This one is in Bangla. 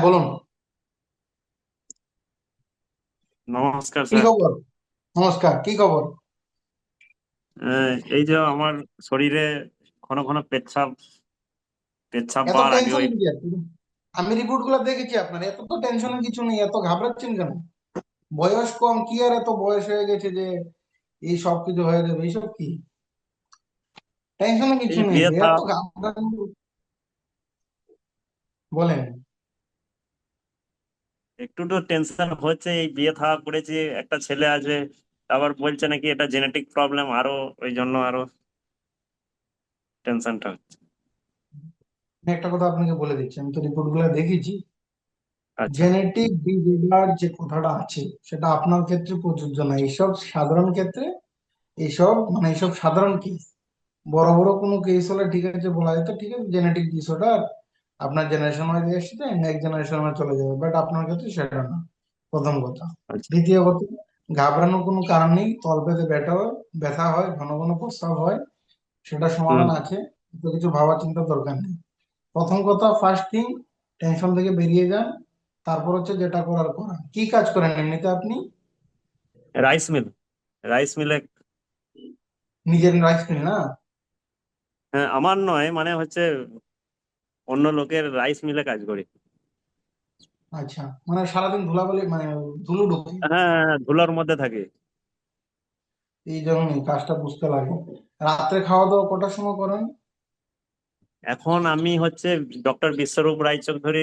বলুন। নমস্কার কি স্যার। খবর? নমস্কার, কি খবর? এই যে আমার শরীরে ঘন ঘন পেচ্ছাপ পেচ্ছাপ এত বার আগে টেনশন ওই কি আছে? আমি রিপোর্ট গুলো দেখেছি আপনার, এত তো টেনশনের কিছু নেই, এত ঘাবড়াচ্ছেন কেন? বয়স কম কি আর এত বয়স হয়ে গেছে যে এই সব কিছু হয়ে যাবে? এইসব কি? টেনশনের এই কিছু যে নেই, বিয়ে থা এত ঘাবড়ানো। বলেন। একটু তো টেনশন হচ্ছে। এই বিয়ে থা করেছি, একটা ছেলে আছে, আবার বলছে নাকি এটা জেনেটিক প্রবলেম, আরো ওই জন্য আরো টেনশনটা হচ্ছে। আমি একটা কথা আপনাকে বলে দিচ্ছি, আমি তো রিপোর্ট গুলো দেখেছি। আচ্ছা। জেনেটিক ডিসঅর্ডার যে কথাটা আছে সেটা আপনার ক্ষেত্রে প্রযোজ্য না, এইসব সাধারণ ক্ষেত্রে। এইসব মানে এইসব সাধারণ কেস। বড় বড় কোনো কেস হলে ঠিক আছে, বলা যেত ঠিক আছে জেনেটিক ডিসঅর্ডার, আপনার জেনারেশন ওয়াইজ এসেছে, নেক্সট জেনারেশন চলে যাবে, বাট আপনার ক্ষেত্রে সেটা না। প্রথম কথা। আচ্ছা। দ্বিতীয় কথা, ঘাবড়ানোর কোনো কারণ নেই। তলপেটে ব্যথা হয়, ব্যথা হয়, ঘন ঘন প্রস্রাব হয়, সেটা হুম। সমাধান আছে। তো কিছু ভাবার চিন্তা দরকার নেই। প্রথম কথা, ফার্স্ট থিং, টেনশন থেকে বেরিয়ে যান। তারপর হচ্ছে যেটা করার করা। কি কাজ করেন এমনিতে আপনি? রাইস মিল, রাইস মিলে। নিজের রাইস মিল না? হ্যাঁ, আমার নয়, মানে হচ্ছে অন্য লোকের রাইস মিলে কাজ করি। আচ্ছা, মানে সারাদিন ধুলাবালি মানে ধুলো ঢোকে, হ্যাঁ, ধুলার মধ্যে থাকি। এই জন্যই কাজটা বুঝতে লাগে। রাত্রে খাওয়া দাওয়া কটার সময় করেন? এখন আমি হচ্ছে ডক্টর বিশ্বরূপ রায়চৌধুরী